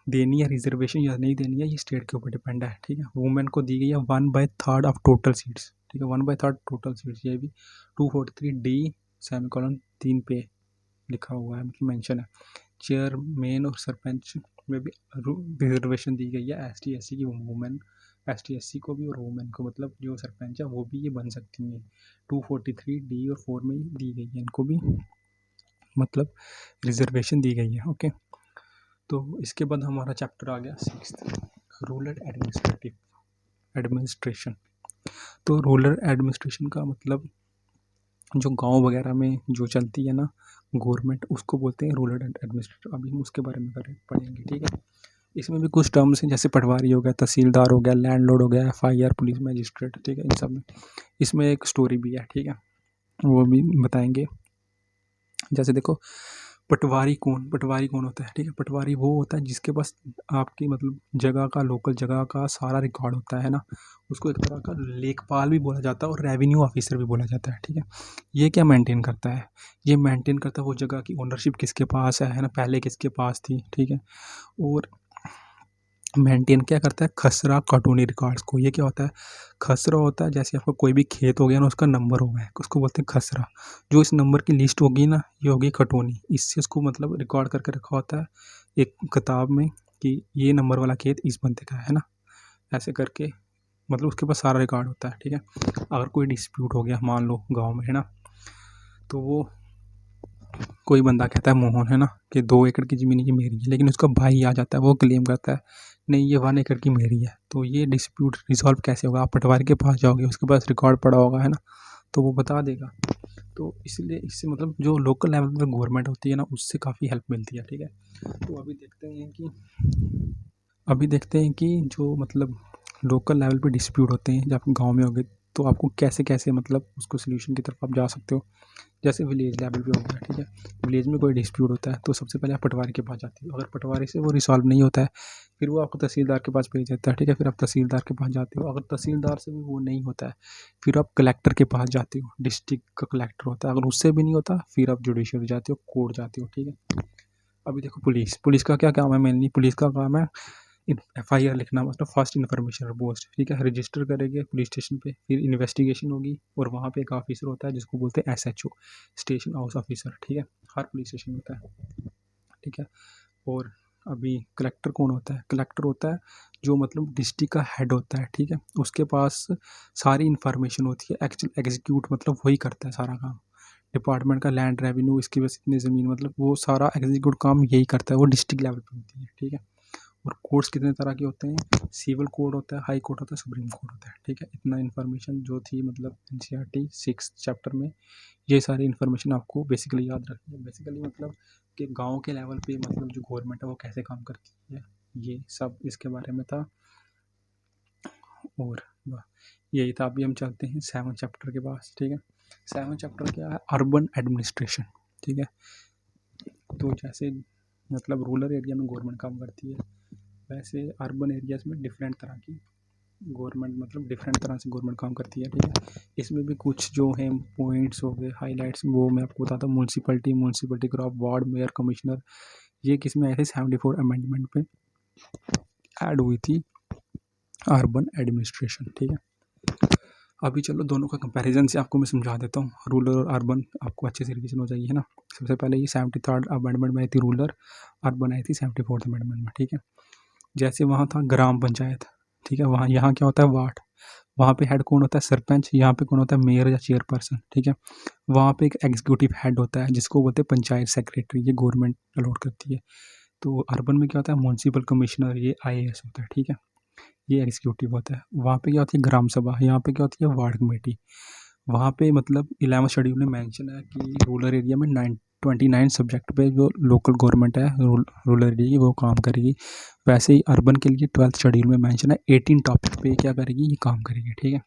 देनी है रिजर्वेशन या नहीं देनी है, ये स्टेट के ऊपर डिपेंड है, ठीक है। वुमेन को दी गई है 1/3 ऑफ टोटल सीट्स, ठीक है, 1/3 टोटल सीट्स। ये भी 243D:3 पे लिखा हुआ है, मतलब मेंशन है। चेयरमैन और सरपंच में भी रिजर्वेशन दी गई है ST SC की, वुमेन ST SC को भी और वुमेन को, मतलब जो सरपंच है वो भी ये बन सकती हैं। 243D और 4 में दी गई है इनको भी, मतलब रिजर्वेशन दी गई है, ओके। तो इसके बाद हमारा चैप्टर आ गया 6th, रूरल एडमिनिस्ट्रेशन। तो रूरल एडमिनिस्ट्रेशन का मतलब जो गांव वगैरह में जो चलती है ना गवर्नमेंट, उसको बोलते हैं रूरल एडमिनिस्ट्रेशन। अभी हम उसके बारे में पढ़ेंगे, ठीक है। इसमें भी कुछ टर्म्स हैं, जैसे पटवारी हो गया, तहसीलदार हो गया, लैंडलॉर्ड हो गया, FIR, पुलिस मजिस्ट्रेट, ठीक है। इन सब में इसमें एक स्टोरी भी है, ठीक है, वो भी बताएंगे। जैसे देखो, पटवारी कौन होता है? ठीक है, पटवारी वो होता है जिसके पास आपकी, मतलब जगह का, लोकल जगह का सारा रिकॉर्ड होता है ना। उसको एक तरह का लेखपाल भी बोला जाता है और रेवेन्यू ऑफिसर भी बोला जाता है, ठीक है। ये क्या मेंटेन करता है? ये मेंटेन करता है वो जगह की ओनरशिप किसके पास है ना, पहले किसके पास थी, ठीक है। और मेंटेन क्या करता है? खसरा कानूनी रिकॉर्ड्स को। ये क्या होता है? खसरा होता है, जैसे आपका कोई भी खेत हो गया ना, उसका नंबर हो गया, उसको बोलते हैं खसरा। जो इस नंबर की लिस्ट होगी ना, ये होगी खटोनी। इससे उसको मतलब रिकॉर्ड करके रखा होता है एक किताब में कि ये नंबर वाला खेत इस बंदे का है ना, ऐसे करके, मतलब उसके पास सारा रिकॉर्ड होता है, ठीक है। अगर कोई डिस्प्यूट हो गया मान लो गाँव में, है ना, तो वो कोई बंदा कहता है मोहन, है ना, कि 2 एकड़ की ज़मीन ये मेरी है, लेकिन उसका भाई आ जाता है, वो क्लेम करता है नहीं ये 1 एकड़ की मेरी है। तो ये डिस्प्यूट रिजॉल्व कैसे होगा? आप पटवारी के पास जाओगे, उसके पास रिकॉर्ड पड़ा होगा, है ना, तो वो बता देगा। तो इसलिए इससे मतलब जो लोकल लेवल पर गवर्नमेंट होती है ना, उससे काफ़ी हेल्प मिलती है, ठीक है। तो अभी देखते हैं कि जो मतलब लोकल लेवल पे डिस्प्यूट होते हैं, जब आप गाँव में होगे, तो आपको कैसे कैसे मतलब उसको सोल्यूशन की तरफ आप जा सकते हो। जैसे विलेज लेवल पे हो गया, ठीक है। विलेज में कोई डिस्प्यूट होता है तो सबसे पहले आप पटवारी के पास जाते हो। अगर पटवारी से वो रिसॉल्व नहीं होता है, फिर वो आपको तहसीलदार के पास भेज देता है, ठीक है। फिर आप तहसीलदार के पास जाते हो। अगर तहसीलदार से भी वो नहीं होता है, फिर आप कलेक्टर के पास जाते हो। डिस्ट्रिक्ट का कलेक्टर होता है, अगर उससे भी नहीं होता फिर आप जुडिशरी जाते हो, कोर्ट जाते हो, ठीक है। अभी देखो पुलिस का क्या काम है? मेनली पुलिस का काम है FIR लिखना मतलब फर्स्ट इन्फॉर्मेशन पोस्ट, ठीक है। रजिस्टर करेंगे पुलिस स्टेशन पे, फिर इन्वेस्टिगेशन होगी और वहाँ पे एक ऑफिसर होता है जिसको बोलते हैं SHO, स्टेशन हाउस ऑफिसर, ठीक है। हर पुलिस स्टेशन में होता है, ठीक है। और अभी कलेक्टर कौन होता है? कलेक्टर होता है जो मतलब डिस्ट्रिक्ट का हेड होता है, ठीक है। उसके पास सारी इन्फॉर्मेशन होती है, एक्चुअल एग्जीक्यूट मतलब वही करता है सारा काम। डिपार्टमेंट का लैंड रेवेन्यू, इसकी वजह से इतनी ज़मीन, मतलब वो सारा एग्जीक्यूट काम यही करता है, वो डिस्ट्रिक्ट लेवल पे होती है, ठीक है। और कोर्ट्स कितने तरह के होते हैं? सिविल कोड होता है, हाई कोर्ट होता है, सुप्रीम कोर्ट होता है, ठीक है। इतना इन्फॉर्मेशन जो थी मतलब NCERT 6 चैप्टर में, ये सारी इन्फॉर्मेशन आपको बेसिकली याद रखनी है। बेसिकली मतलब कि गांव के लेवल पे मतलब जो गवर्नमेंट है वो कैसे काम करती है, ये सब इसके बारे में था। और यही था। अभी हम चलते हैं 7 चैप्टर के पास, ठीक है। 7 चैप्टर क्या है? अर्बन एडमिनिस्ट्रेशन, ठीक है। तो जैसे मतलब रूरल एरिया में गवर्नमेंट काम करती है, वैसे अर्बन एरियाज में डिफरेंट तरह की गवर्नमेंट मतलब डिफरेंट तरह से गवर्नमेंट काम करती है, ठीक है। इसमें भी कुछ जो है पॉइंट्स हो गए, हाइलाइट्स, वो मैं आपको बताता हूँ। Municipality crop, ward mayor, commissioner, ये किस में आए थे? 74 अमेंडमेंट पे ऐड हुई थी अर्बन एडमिनिस्ट्रेशन, ठीक है। अभी चलो दोनों का कंपैरिजन से आपको मैं समझा देता हूँ, रूरल और अर्बन, आपको अच्छे से रिविजन हो जाएगी, है ना। सबसे पहले ये 73rd अमेंडमेंट में आई थी रूरल, अर्बन आई थी 74th अमेंडमेंट में, ठीक है। जैसे वहाँ था ग्राम पंचायत, ठीक है। वहाँ यहाँ क्या होता है? वार्ड। वहाँ पे हेड कौन होता है? सरपंच। यहाँ पे कौन होता है? मेयर या चेयरपर्सन, ठीक है। वहाँ पे एक एग्जीक्यूटिव हेड होता है जिसको बोलते हैं पंचायत सेक्रेटरी, ये गवर्नमेंट अलॉट करती है। तो अर्बन में क्या होता है? म्यूनसिपल कमिश्नर, ये IAS होता है, ठीक है। ये एग्जीक्यूटिव होता है। वहाँ पे क्या होती है? ग्राम सभा। यहाँ पे क्या होती है? Ward committee. वहाँ पे मतलब 11th शेड्यूल में मेंशन है कि रूरल एरिया में 29 सब्जेक्ट पे जो लोकल गवर्नमेंट है रूरल एरिया की वो काम करेगी। वैसे ही अर्बन के लिए 12th शेड्यूल में मेंशन है 18 टॉपिक पे क्या करेगी? ये काम करेगी, ठीक है।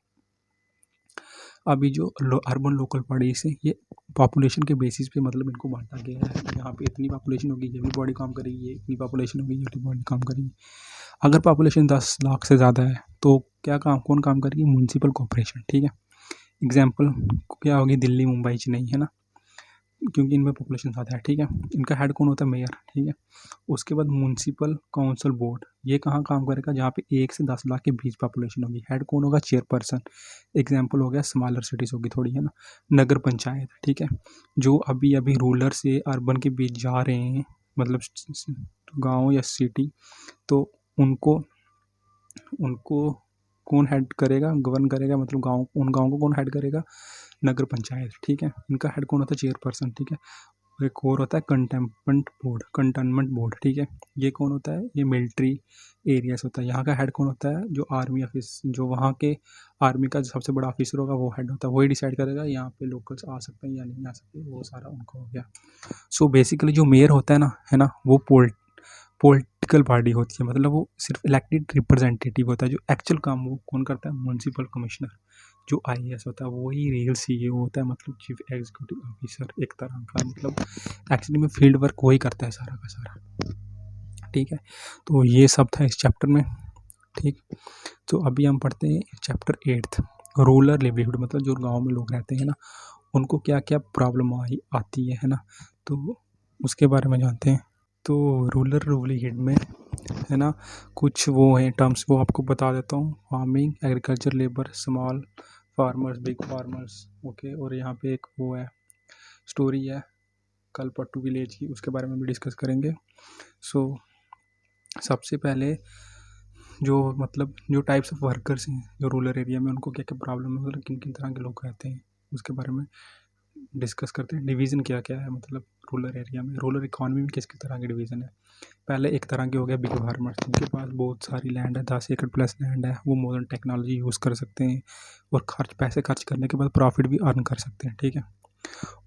अभी जो अर्बन लोकल बॉडीज है, ये पॉपुलेशन के बेसिस पे मतलब इनको बांटा गया है। यहाँ पे इतनी पॉपुलेशन होगी ये भी बॉडी काम करेगी, ये इतनी पॉपुलेशन होगी ये भी बॉडी काम करेगी। अगर पॉपुलेशन 10 लाख से ज़्यादा है तो क्या काम, कौन काम करेगी? म्यूनसिपल कॉर्पोरेशन, ठीक है। एग्जाम्पल क्या होगी? दिल्ली, मुंबई, चेन्नई, है ना, क्योंकि इनमें पॉपुलेशन ज़्यादा है, ठीक है। इनका हेड कौन होता है? मेयर, ठीक है। उसके बाद म्यूनसिपल काउंसिल बोर्ड, ये कहाँ काम करेगा? जहाँ पे 1 से 10 लाख के बीच पॉपुलेशन होगी। हेड कौन होगा? चेयरपर्सन। एग्जाम्पल हो गया स्मॉलर सिटीज़ होगी थोड़ी, है ना। नगर पंचायत, ठीक है, जो अभी अभी रूरल से अर्बन के बीच जा रहे हैं, मतलब गाँव या सिटी, तो उनको उनको कौन हेड करेगा? गवर्न करेगा, मतलब गाँव, उन गाँव को कौन हेड करेगा? नगर पंचायत, ठीक है। इनका हेड कौन होता है? चेयरपर्सन, ठीक है। और एक और होता है कंटेनमेंट बोर्ड, ठीक है। ये कौन होता है? ये मिलिट्री एरियाज होता है। यहाँ का हेड कौन होता है? जो आर्मी ऑफिस, जो वहाँ के आर्मी का जो सबसे बड़ा ऑफिसर होगा वो हेड होता है, वही डिसाइड करेगा यहाँ पे लोकल्स आ सकते हैं या नहीं आ सकते, वो सारा उनको हो गया। सो बेसिकली जो मेयर होता है ना, है ना, वो पॉलिटिकल पार्टी होती है, मतलब वो सिर्फ इलेक्टेड रिप्रेजेंटेटिव होता है। जो एक्चुअल काम वो कौन करता है? Municipal commissioner. जो IAS होता है वही रियल CEO होता है, मतलब चीफ एग्जीक्यूटिव ऑफिसर एक तरह का, मतलब एक्चुअली में फील्ड वर्क वही करता है सारा का सारा, ठीक है। तो ये सब था इस चैप्टर में, ठीक। तो अभी हम पढ़ते हैं चैप्टर 8, रूरल लिवलीहुड, मतलब जो गाँव में लोग रहते हैं ना, उनको क्या क्या प्रॉब्लम आती है ना, तो उसके बारे में जानते हैं। तो रूरल लिवलीहुड में, है ना, कुछ वो हैं टर्म्स, वो आपको बता देता हूँ। Farming, agriculture labour, small farmers, big farmers, okay. और यहाँ पे एक वो है स्टोरी है कलपट्टू विलेज की, उसके बारे में भी डिस्कस करेंगे। सो सबसे पहले जो मतलब जो टाइप्स ऑफ वर्कर्स हैं जो रूरल एरिया में, उनको क्या क्या प्रॉब्लम है, मतलब किन किन तरह के लोग रहते हैं, उसके बारे में डिस्कस करते हैं। डिवीज़न क्या क्या है मतलब रूरल एरिया में, रूरल इकॉनमी में किस किस तरह के डिवीज़न है। पहले एक तरह के हो गया बिग फार्मर्स, जिनके पास बहुत सारी लैंड है, 10 एकड़ प्लस लैंड है, वो मॉडर्न टेक्नोलॉजी यूज़ कर सकते हैं और पैसे खर्च करने के बाद प्रॉफिट भी अर्न कर सकते हैं, ठीक है।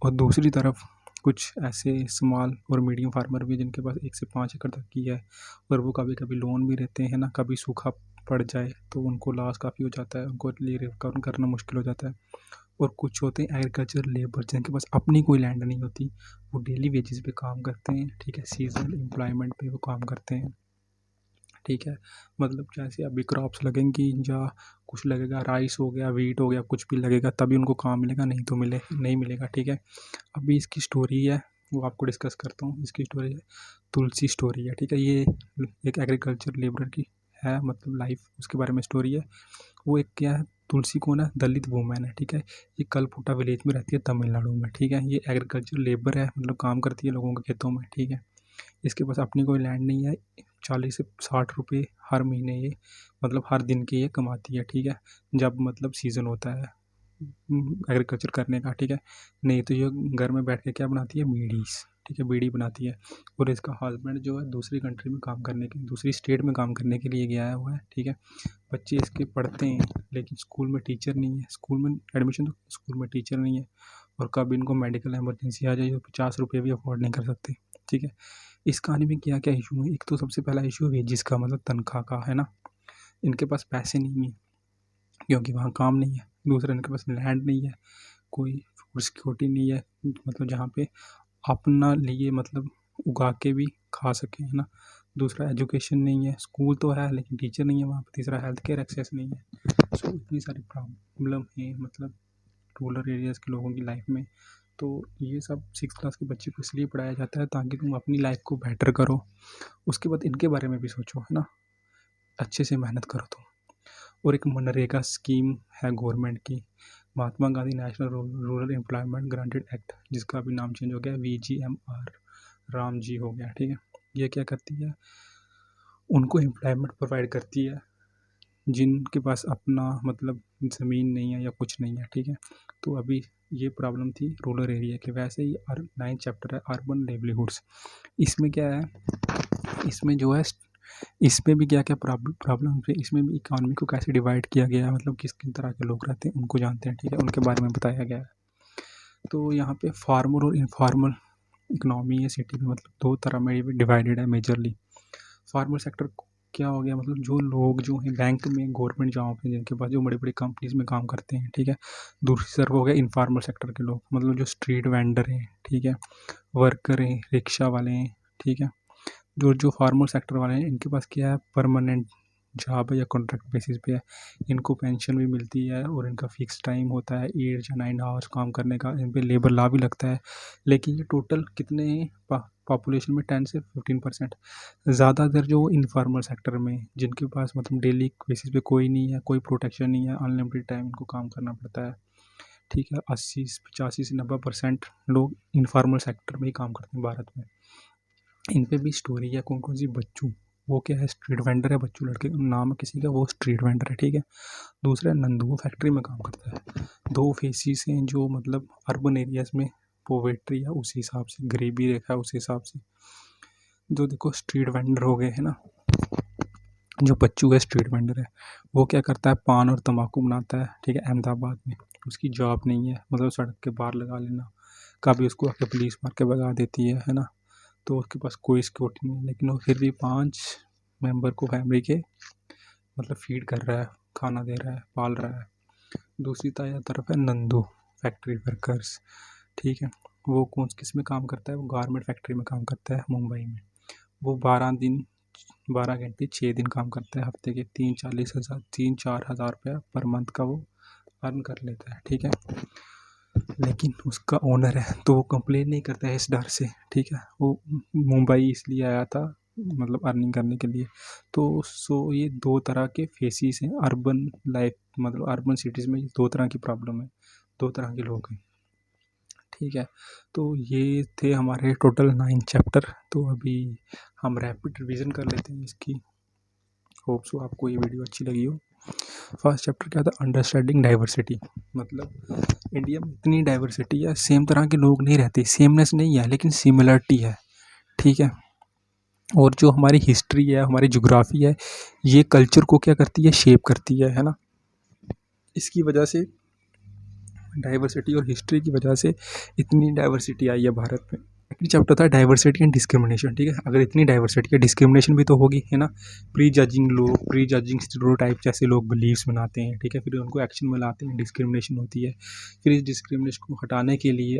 और दूसरी तरफ कुछ ऐसे स्मॉल और मीडियम फार्मर भी, जिनके पास 1 से 5 एकड़ तक की है, और वो कभी कभी लोन भी रहते हैं ना, कभी सूखा पड़ जाए तो उनको लॉस काफ़ी हो जाता है, उनको रिकवर करना मुश्किल हो जाता है। और कुछ होते हैं एग्रीकल्चर लेबर, जिनके पास अपनी कोई लैंड नहीं होती, वो डेली वेजेस पे काम करते हैं, ठीक है, सीजनल एम्प्लॉयमेंट पे वो काम करते हैं, ठीक है। मतलब जैसे अभी क्रॉप्स लगेंगी या कुछ लगेगा, राइस हो गया, वीट हो गया, कुछ भी लगेगा तभी उनको काम मिलेगा, नहीं तो नहीं मिलेगा, ठीक है। अभी इसकी स्टोरी है वो आपको डिस्कस करता हूँ। इसकी स्टोरी है तुलसी स्टोरी है, ठीक है। ये एक एग्रीकल्चर लेबरर की है, मतलब लाइफ, उसके बारे में स्टोरी है। वो एक क्या है, तुलसी कौन है, दलित वुमेन है, ठीक है। ये कलपुटा विलेज में रहती है तमिलनाडु में, ठीक है। ये एग्रीकल्चर लेबर है, मतलब काम करती है लोगों के खेतों में, ठीक है। इसके पास अपनी कोई लैंड नहीं है। 40 से 60 रुपये हर महीने ये, मतलब हर दिन के ये कमाती है, ठीक है। जब मतलब सीज़न होता है एग्रीकल्चर करने का, ठीक है। नहीं तो ये घर में बैठ के क्या बनाती है, बीड़ीस, ठीक है, बीड़ी बनाती है। और इसका हस्बैंड जो है दूसरी कंट्री में काम करने के, दूसरी स्टेट में काम करने के लिए गया हुआ है, ठीक है। बच्चे इसके पढ़ते हैं, लेकिन स्कूल में टीचर नहीं है। स्कूल में एडमिशन, तो स्कूल में टीचर नहीं है। और कब इनको मेडिकल इमरजेंसी आ जाए तो 50 रुपये भी अफोर्ड नहीं कर सकते, ठीक है। इस कहानी में क्या क्या इशू है, एक तो सबसे पहला इशू वेजिस का, मतलब तनख्वाह का, है ना। इनके पास पैसे नहीं है क्योंकि वहाँ काम नहीं है। दूसरा, इनके पास लैंड नहीं है, कोई फूड सिक्योरिटी नहीं है, मतलब जहाँ पे अपना लिए मतलब उगा के भी खा सकें, है ना। दूसरा, एजुकेशन नहीं है, स्कूल तो है लेकिन टीचर नहीं है वहाँ पर। तीसरा, हेल्थ केयर एक्सेस नहीं है। सो इतनी सारी प्रॉब्लम है मतलब रूरल एरियाज़ के लोगों की लाइफ में। तो ये सब 6 क्लास के बच्चे को इसलिए पढ़ाया जाता है ताकि तुम अपनी लाइफ को बेटर करो। उसके बाद इनके बारे में भी सोचो, है ना, अच्छे से मेहनत करो तुम। और एक मनरेगा स्कीम है गवर्नमेंट की, Mahatma Gandhi national rural employment granted act, जिसका अभी नाम चेंज हो गया, VGMR, राम जी हो गया, ठीक है। ये क्या करती है, उनको एम्प्लॉयमेंट प्रोवाइड करती है जिनके पास अपना मतलब ज़मीन नहीं है या कुछ नहीं है, ठीक है। तो अभी ये प्रॉब्लम थी रूरल एरिया के। वैसे ही 9th चैप्टर है अर्बन लेवलीहुड्स। इसमें क्या है, इसमें जो है, इसमें भी क्या क्या प्रॉब्लम है, इसमें भी इकानमी को कैसे डिवाइड किया गया है, मतलब किस किन तरह के लोग रहते हैं उनको जानते हैं, ठीक है, उनके बारे में बताया गया है। तो यहाँ पे फार्मल और इनफॉर्मल इकनॉमी है सिटी में, मतलब दो तरह में डिवाइडेड है मेजरली। फार्मल सेक्टर क्या हो गया, मतलब जो लोग जो हैं बैंक में, गवर्नमेंट जॉब पे, जिनके पास जो बड़ी बड़ी कंपनीज में काम करते हैं, ठीक है। दूसरी तरफ हो गया इनफॉर्मल सेक्टर के लोग, मतलब जो स्ट्रीट वेंडर हैं, ठीक है, वर्कर हैं, रिक्शा वाले हैं, ठीक है। जो फार्मल सेक्टर वाले हैं इनके पास क्या है, परमानेंट जॉब है या कॉन्ट्रैक्ट बेसिस पे है। इनको पेंशन भी मिलती है और इनका फिक्स टाइम होता है 8 या 9 आवर्स काम करने का। इन पे लेबर लॉ भी लगता है। लेकिन ये टोटल कितने हैं पॉपुलेशन में, 10 से 15%। ज़्यादातर जो इनफॉर्मल सेक्टर में, जिनके पास मतलब डेली बेसिस पे कोई नहीं है, कोई प्रोटेक्शन नहीं है, अनलिमिटेड टाइम इनको काम करना पड़ता है, ठीक है। 80 85 से 90% लोग इनफॉर्मल सेक्टर में ही काम करते हैं भारत में। इन पे भी स्टोरी है, कौन कौन सी, बच्चू, वो क्या है, स्ट्रीट वेंडर है, बच्चू लड़के नाम है किसी का, वो स्ट्रीट वेंडर है, ठीक है। दूसरा है नंदू, वो फैक्ट्री में काम करता है। दो फेसिस हैं जो मतलब अर्बन एरियाज़ में पोवर्टी है उस हिसाब से, गरीबी रेखा है उस हिसाब से। जो देखो स्ट्रीट वेंडर हो गए, है ना, जो बच्चू है स्ट्रीट वेंडर है, वो क्या करता है, पान और तम्बाकू बनाता है, ठीक है, अहमदाबाद में। उसकी जॉब नहीं है, मतलब सड़क के बाहर लगा लेना, कभी उसको आके पुलिस मार के भगा देती है ना। तो उसके पास कोई सिक्योरिटी नहीं है, लेकिन वो फिर भी 5 मेंबर को फैमिली के मतलब फीड कर रहा है, खाना दे रहा है, पाल रहा है। दूसरी तरफ है नंदू, फैक्ट्री वर्कर्स, ठीक है। वो कौन किस में काम करता है, वो गारमेंट फैक्ट्री में काम करता है मुंबई में। वो 12 घंटे 6 दिन काम करता है, हफ्ते के 3-4 रुपया पर मंथ का वो अर्न कर लेता है, ठीक है। लेकिन उसका ओनर है तो वो कंप्लेन नहीं करता है इस डर से, ठीक है। वो मुंबई इसलिए आया था मतलब अर्निंग करने के लिए। तो ये दो तरह के फेसिस हैं अर्बन लाइफ, मतलब अर्बन सिटीज़ में दो तरह की प्रॉब्लम है, दो तरह के लोग हैं, ठीक है। तो ये थे हमारे टोटल 9 चैप्टर। तो अभी हम रैपिड रिवीजन कर लेते हैं इसकी। होप सो आपको ये वीडियो अच्छी लगी हो। फर्स्ट चैप्टर क्या था, अंडरस्टैंडिंग डाइवर्सिटी। मतलब इंडिया में इतनी डाइवर्सिटी है, सेम तरह के लोग नहीं रहते, सेमनेस नहीं है लेकिन सिमिलरिटी है, ठीक है। और जो हमारी हिस्ट्री है, हमारी जोग्राफी है, ये कल्चर को क्या करती है, शेप करती है ना। इसकी वजह से डाइवर्सिटी और हिस्ट्री की वजह से इतनी डाइवर्सिटी आई है भारत में। सेकंड चैप्टर था डाइवर्सिटी एंड डिस्क्रिमिनेशन, ठीक है। अगर इतनी डाइवर्सिटी है, डिस्क्रिमिनेशन भी तो होगी, है ना। प्री जजिंग लोग, प्री जजिंग स्टीरियोटाइप जैसे लोग बिलीव्स बनाते हैं, ठीक है, फिर उनको एक्शन में लाते हैं, डिस्क्रिमिनेशन होती है। फिर इस डिस्क्रिमिनेशन को हटाने के लिए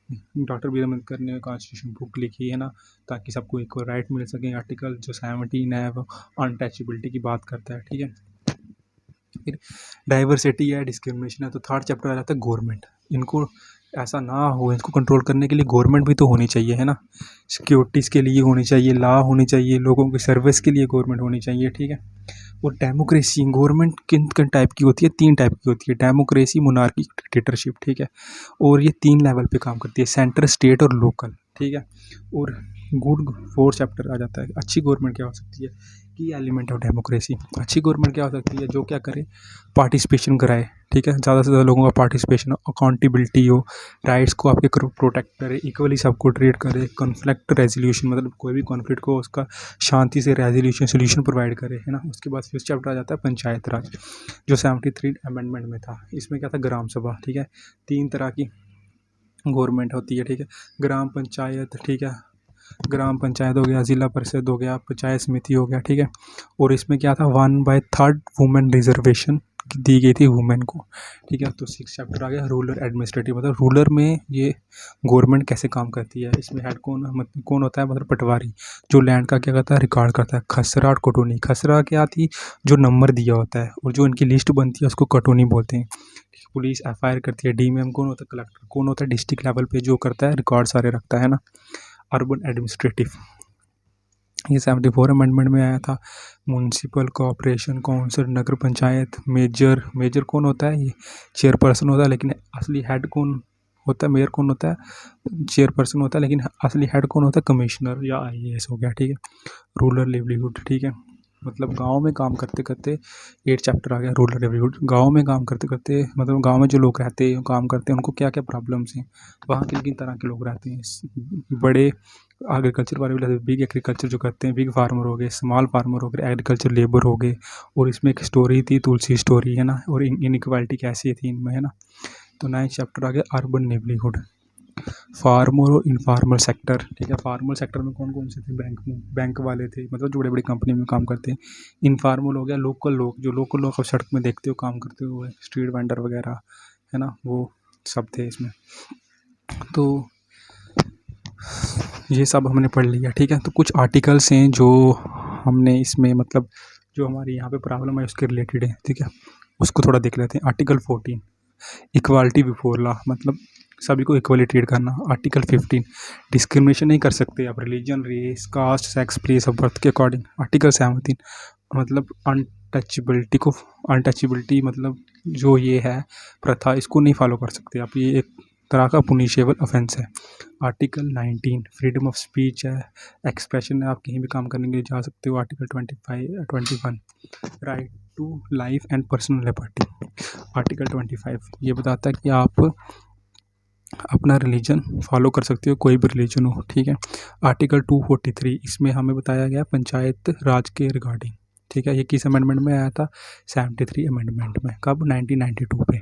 डॉक्टर बी आर अम्बेडकर ने कॉन्स्टिट्यूशन बुक लिखी, है ना, ताकि सबको इक्वल राइट मिल सके। आर्टिकल जो 17 है वो अनटचेबिलिटी की बात करता है, ठीक है। फिर डाइवर्सिटी है, डिस्क्रिमिनेशन है, तो थर्ड चैप्टर आ जाता है गवर्नमेंट। इनको ऐसा ना हो, इसको कंट्रोल करने के लिए गवर्नमेंट भी तो होनी चाहिए, है ना। सिक्योरिटीज़ के लिए होनी चाहिए, लॉ होनी चाहिए, लोगों की सर्विस के लिए गवर्नमेंट होनी चाहिए, ठीक है। और डेमोक्रेसी, गवर्नमेंट किन किन टाइप की होती है? 3 टाइप की होती है, डेमोक्रेसी, मोनार्की, डिक्टेटरशिप, ठीक है। और ये 3 लेवल पे काम करती है, सेंटर, स्टेट और लोकल, ठीक है। और गुड 4 चैप्टर आ जाता है। अच्छी गवर्नमेंट क्या हो सकती है? की एलिमेंट ऑफ डेमोक्रेसी, अच्छी गवर्नमेंट क्या हो सकती है? जो क्या करे, पार्टिसिपेशन कराए, ठीक है, ज़्यादा से ज़्यादा लोगों का पार्टिसिपेशन हो, अकाउंटेबिलिटी हो, राइट्स को आपके प्रोटेक्ट करे, इक्वली सबको ट्रीट करे, कॉन्फ्लिक्ट रेजोल्यूशन, मतलब कोई भी कॉन्फ्लिक्ट को उसका शांति से रेजोल्यूशन सोल्यूशन प्रोवाइड करे, है ना। उसके बाद फिर चैप्टर आ जाता है पंचायत राज, जो 73 अमेंडमेंट में था। इसमें क्या था? ग्राम सभा, ठीक है। 3 तरह की गवर्नमेंट होती है, ठीक है। ग्राम पंचायत, ठीक है, ग्राम पंचायत हो गया, ज़िला परिषद हो गया, पंचायत समिति हो गया, ठीक है। और इसमें क्या था? 1/3 वुमेन रिजर्वेशन दी गई थी वुमेन को, ठीक है। तो 6 चैप्टर आ गया, रूरल एडमिनिस्ट्रेटिव, मतलब रूरल में ये गवर्नमेंट कैसे काम करती है। इसमें हेड कौन होता है? मतलब पटवारी, जो लैंड का क्या करता है? रिकॉर्ड करता है। खसरा और कटौनी, खसरा क्या थी? जो नंबर दिया होता है, और जो इनकी लिस्ट बनती है उसको कटौनी बोलते हैं। पुलिस FIR करती है। DMM कौन होता है? कलेक्टर। कौन होता है? डिस्ट्रिक्ट लेवल पे जो करता है, रिकॉर्ड सारे रखता है ना। अर्बन एडमिनिस्ट्रेटिव, ये 74 अमेंडमेंट में आया था। म्यूनसिपल कॉरपोरेशन, काउंसिल, नगर पंचायत, मेजर कौन होता है? ये चेयरपर्सन होता है, लेकिन असली हेड कौन होता है? मेयर कौन होता है? चेयरपर्सन होता है, लेकिन असली हेड कौन होता है? कमिश्नर या IAS हो गया, ठीक है। रूरल लिवलीहुड, ठीक है, मतलब गाँव में काम करते करते 8 चैप्टर आ गया, रूरल लिवलीहुड। गाँव में काम करते करते, मतलब गाँव में जो लोग रहते हैं, काम करते हैं, उनको क्या क्या प्रॉब्लम्स हैं, वहाँ किन किन तरह के लोग रहते हैं। बड़े एग्रीकल्चर वाले भी, बिग एग्रीकल्चर जो करते हैं, बिग फार्मर हो गए, स्मॉल फार्मर हो गए, एग्रीकल्चर लेबर हो गए। और इसमें एक स्टोरी थी, तुलसी स्टोरी, है ना। और इनइक्वालिटी कैसी थी इनमें, है ना। तो 9 चैप्टर आ गया, अर्बन लिवलीहुड। फार्मर और इनफार्मल सेक्टर, ठीक है। फार्मल सेक्टर में कौन कौन से थे? बैंक वाले थे, मतलब जो बड़े बड़ी कंपनी में काम करते हैं। इनफार्मल हो गया लोकल लोग, जो लोकल लोग सड़क में देखते हो काम करते हुए, स्ट्रीट वेंडर वगैरह, है ना, वो सब थे इसमें। तो ये सब हमने पढ़ लिया, ठीक है। तो कुछ आर्टिकल्स हैं जो हमने इसमें, मतलब जो हमारी यहाँ पे प्रॉब्लम है उसके रिलेटेड है, ठीक है। उसको थोड़ा देख लेते हैं। आर्टिकल 14, इक्वालिटी बिफोर लॉ, मतलब सभी को इक्वली ट्रीट करना। आर्टिकल 15, डिस्क्रिमिनेशन नहीं कर सकते आप religion, race, caste, sex, place of birth के अकॉर्डिंग। आर्टिकल 17, मतलब अनटचेबिलिटी, मतलब जो ये है प्रथा, इसको नहीं फॉलो कर सकते आप, ये एक तरह का पुनिशेबल ऑफेंस है। आर्टिकल 19, फ्रीडम ऑफ स्पीच है, एक्सप्रेशन है, आप कहीं भी काम करने के लिए जा सकते हो। Article 21, right to life and personal liberty. Article 25 ये बताता है कि आप अपना रिलीजन फॉलो कर सकते हो, कोई भी रिलीजन हो, ठीक है। आर्टिकल 243, इसमें हमें बताया गया पंचायत राज के रिगार्डिंग, ठीक है। ये किस अमेंडमेंट में आया था? 73 अमेंडमेंट में। कब? 1992 पे।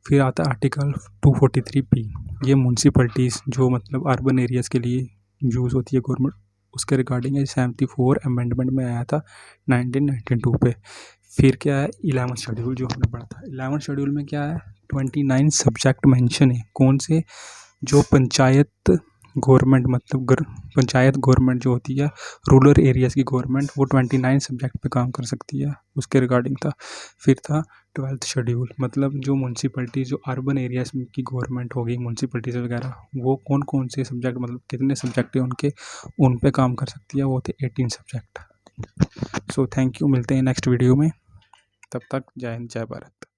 फिर आता है आर्टिकल 243 ये म्यूनसिपलिटीज़, जो मतलब अर्बन एरियाज़ के लिए यूज़ होती है गवर्नमेंट, उसके रिगार्डिंग है। 74 अमेंडमेंट में आया था 1992 पे। फिर क्या है? 11 शेड्यूल, जो हमने पढ़ा था। 11 शेड्यूल में क्या है? 29 सब्जेक्ट मेंशन है। कौन से? जो पंचायत गवर्नमेंट, मतलब पंचायत गवर्नमेंट जो होती है, रूरल एरियाज़ की गवर्नमेंट, वो 29 सब्जेक्ट पे काम कर सकती है, उसके रिगार्डिंग था। फिर था 12th शेड्यूल, मतलब जो म्यूनसिपलिटी, जो अर्बन एरियाज़ की गवर्नमेंट होगी, म्यूनसिपलिटीज़ वगैरह, वो कौन कौन से सब्जेक्ट, मतलब कितने सब्जेक्ट है उनके, उन पे काम कर सकती है, वो थे 18 सब्जेक्ट। सो थैंक यू, मिलते हैं नेक्स्ट वीडियो में, तब तक जय हिंद, जय भारत।